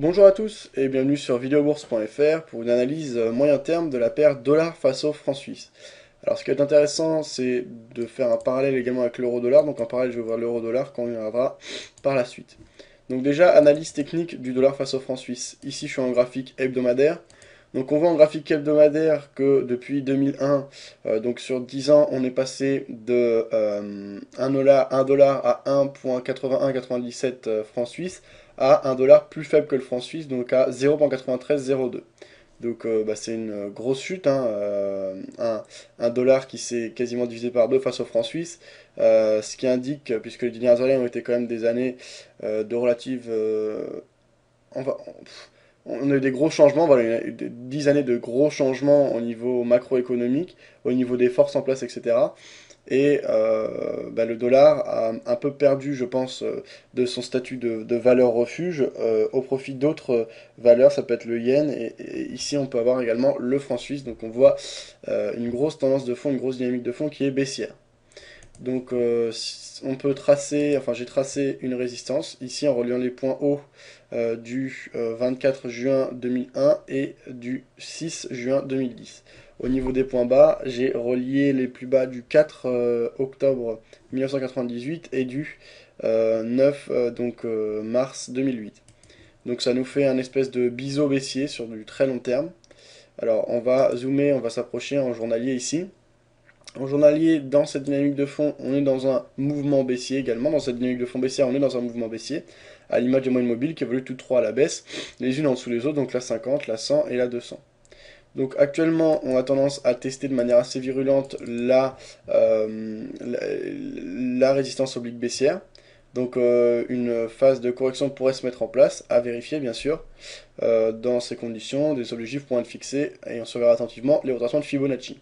Bonjour à tous et bienvenue sur videobourse.fr pour une analyse moyen terme de la paire dollar face au franc suisse. Alors ce qui est intéressant, c'est de faire un parallèle également avec l'euro-dollar. Donc en parallèle, je vais voir l'euro-dollar quand on y reviendra par la suite. Donc déjà, analyse technique du dollar face au franc suisse. Ici, je suis en graphique hebdomadaire. Donc on voit en graphique hebdomadaire que depuis 2001, donc sur 10 ans, on est passé de 1 dollar à 1,8197 francs suisses à un dollar plus faible que le franc suisse, donc à 0,9302. Donc c'est une grosse chute, hein, un dollar qui s'est quasiment divisé par deux face au franc suisse, ce qui indique, puisque les dernières années ont été quand même des années de relative... on, va- on a eu des gros changements, voilà, il y a eu 10 années de gros changements au niveau macroéconomique, au niveau des forces en place, etc. Et le dollar a un peu perdu, je pense, de son statut de valeur refuge au profit d'autres valeurs. Ça peut être le yen, et ici on peut avoir également le franc suisse. Donc on voit une grosse tendance de fond, une grosse dynamique de fond qui est baissière. Donc on peut tracer, enfin j'ai tracé une résistance ici en reliant les points hauts du 24 juin 2001 et du 6 juin 2010. Au niveau des points bas, j'ai relié les plus bas du 4 octobre 1998 et du 9 mars 2008. Donc ça nous fait un espèce de biseau baissier sur du très long terme. Alors on va zoomer, on va s'approcher en journalier ici. En journalier, dans cette dynamique de fond, on est dans un mouvement baissier également. Dans cette dynamique de fond baissière, on est dans un mouvement baissier, à l'image des moyennes mobiles qui évoluent toutes trois à la baisse, les unes en dessous des autres, donc la 50, la 100 et la 200. Donc actuellement, on a tendance à tester de manière assez virulente la résistance oblique baissière. Donc une phase de correction pourrait se mettre en place, à vérifier bien sûr. Dans ces conditions, des objectifs pourront être fixés et on surveillera attentivement les rotations de Fibonacci.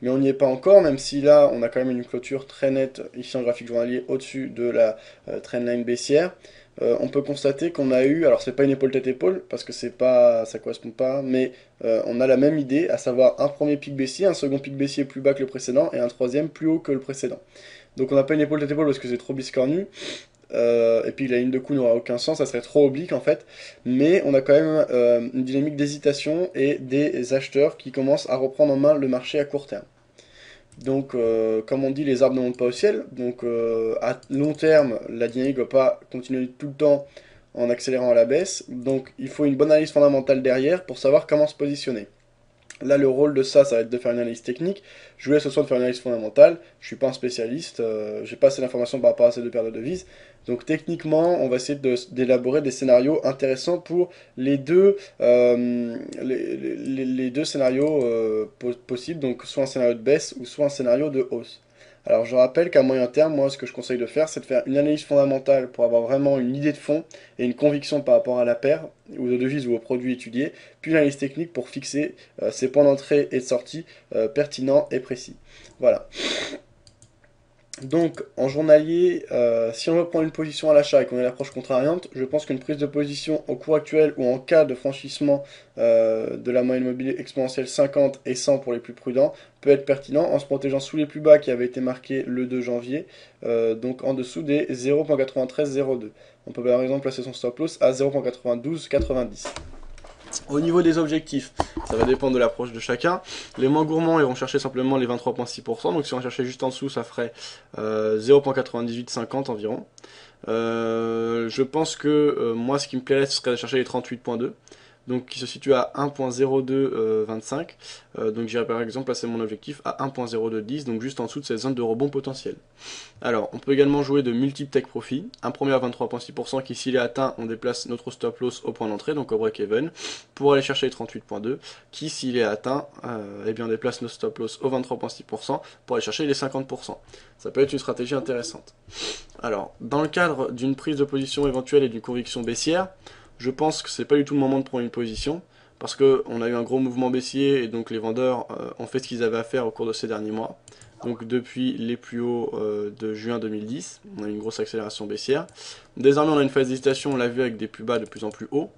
Mais on n'y est pas encore, même si là, on a quand même une clôture très nette, ici en graphique journalier, au-dessus de la trendline baissière. On peut constater qu'on a eu, alors c'est pas une épaule tête-épaule, parce que c'est pas, ça correspond pas, mais on a la même idée, à savoir un premier pic baissier, un second pic baissier plus bas que le précédent, et un troisième plus haut que le précédent. Donc on n'a pas une épaule tête-épaule parce que c'est trop biscornu, et puis la ligne de coup n'aura aucun sens, ça serait trop oblique en fait, mais on a quand même une dynamique d'hésitation et des acheteurs qui commencent à reprendre en main le marché à court terme. Donc, comme on dit, les arbres ne montent pas au ciel. Donc, à long terme, la dynamique ne va pas continuer tout le temps en accélérant à la baisse. Donc, il faut une bonne analyse fondamentale derrière pour savoir comment se positionner. Là, le rôle de ça, ça va être de faire une analyse technique. Je vous laisse ce soir de faire une analyse fondamentale. Je suis pas un spécialiste, j'ai pas assez d'informations par rapport à ces deux paires de devises. Donc techniquement, on va essayer d'élaborer des scénarios intéressants pour les deux scénarios possibles, donc soit un scénario de baisse ou soit un scénario de hausse. Alors je rappelle qu'à moyen terme, moi ce que je conseille de faire, c'est de faire une analyse fondamentale pour avoir vraiment une idée de fond et une conviction par rapport à la paire, ou aux devises ou aux produits étudiés, puis l'analyse technique pour fixer ses points d'entrée et de sortie pertinents et précis. Voilà. Donc, en journalier, si on veut prendre une position à l'achat et qu'on a l'approche contrariante, je pense qu'une prise de position au cours actuel ou en cas de franchissement de la moyenne mobile exponentielle 50 et 100 pour les plus prudents peut être pertinent en se protégeant sous les plus bas qui avaient été marqués le 2 janvier, donc en dessous des 0.9302. On peut par exemple placer son stop loss à 0.9290. Au niveau des objectifs, ça va dépendre de l'approche de chacun. Les moins gourmands, ils vont chercher simplement les 23,6%. Donc si on cherchait juste en dessous, ça ferait 0,9850 environ. Je pense que moi, ce qui me plairait, ce serait de chercher les 38,2. Donc qui se situe à 1.0225. Donc j'irai par exemple placer mon objectif à 1.0210, donc juste en dessous de cette zone de rebond potentiel. Alors, on peut également jouer de multiples take profit. Un premier à 23,6% qui, s'il est atteint, on déplace notre stop loss au point d'entrée, donc au break-even, pour aller chercher les 38,2, qui, s'il est atteint, eh bien, on déplace notre stop loss au 23,6% pour aller chercher les 50%. Ça peut être une stratégie intéressante. Alors, dans le cadre d'une prise de position éventuelle et d'une conviction baissière, je pense que c'est pas du tout le moment de prendre une position, parce qu'on a eu un gros mouvement baissier et donc les vendeurs ont fait ce qu'ils avaient à faire au cours de ces derniers mois. Donc depuis les plus hauts de juin 2010, on a eu une grosse accélération baissière. Désormais on a une phase d'hésitation, on l'a vu avec des plus bas de plus en plus hauts.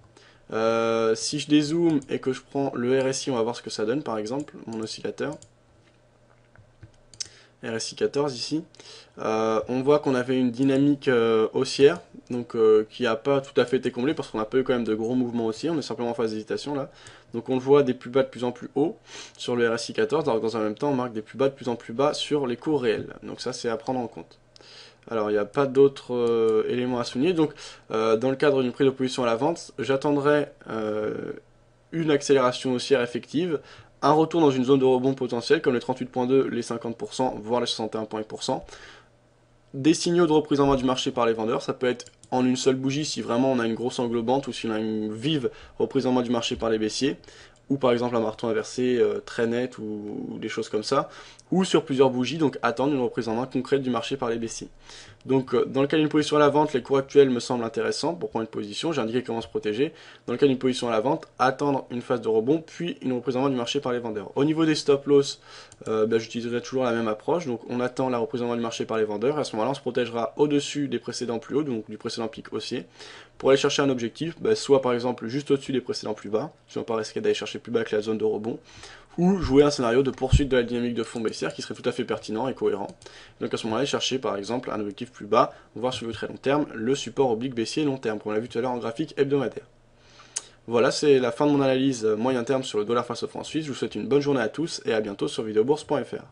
Si je dézoome et que je prends le RSI, on va voir ce que ça donne par exemple, mon oscillateur. RSI 14 ici. On voit qu'on avait une dynamique haussière, donc qui n'a pas tout à fait été comblée parce qu'on n'a pas eu quand même de gros mouvements haussiers, on est simplement en phase d'hésitation là. Donc on le voit des plus bas de plus en plus haut sur le RSI 14, alors que dans un même temps on marque des plus bas de plus en plus bas sur les cours réels. Donc ça c'est à prendre en compte. Alors il n'y a pas d'autres éléments à souligner, donc dans le cadre d'une prise de position à la vente, j'attendrai une accélération haussière effective, un retour dans une zone de rebond potentielle comme les 38,2, les 50%, voire les 61%. Des signaux de reprise en main du marché par les vendeurs, ça peut être en une seule bougie si vraiment on a une grosse englobante ou si on a une vive reprise en main du marché par les baissiers, ou par exemple un marteau inversé très net ou des choses comme ça, ou sur plusieurs bougies, donc attendre une reprise en main concrète du marché par les baissiers. Donc dans le cas d'une position à la vente, les cours actuels me semblent intéressants pour prendre une position, j'ai indiqué comment se protéger. Dans le cas d'une position à la vente, attendre une phase de rebond, puis une reprise en main du marché par les vendeurs. Au niveau des stop-loss, j'utiliserai toujours la même approche, donc on attend la reprise en main du marché par les vendeurs, et à ce moment-là on se protégera au-dessus des précédents plus hauts, donc du précédent pic haussier, pour aller chercher un objectif, soit par exemple juste au-dessus des précédents plus bas, si on pas risquer d'aller chercher plus bas que la zone de rebond, ou jouer un scénario de poursuite de la dynamique de fond baissière qui serait tout à fait pertinent et cohérent. Donc à ce moment-là, chercher par exemple un objectif plus bas, voire sur le très long terme, le support oblique baissier long terme, comme on l'a vu tout à l'heure en graphique hebdomadaire. Voilà, c'est la fin de mon analyse moyen terme sur le dollar face au franc suisse. Je vous souhaite une bonne journée à tous et à bientôt sur videobourse.fr.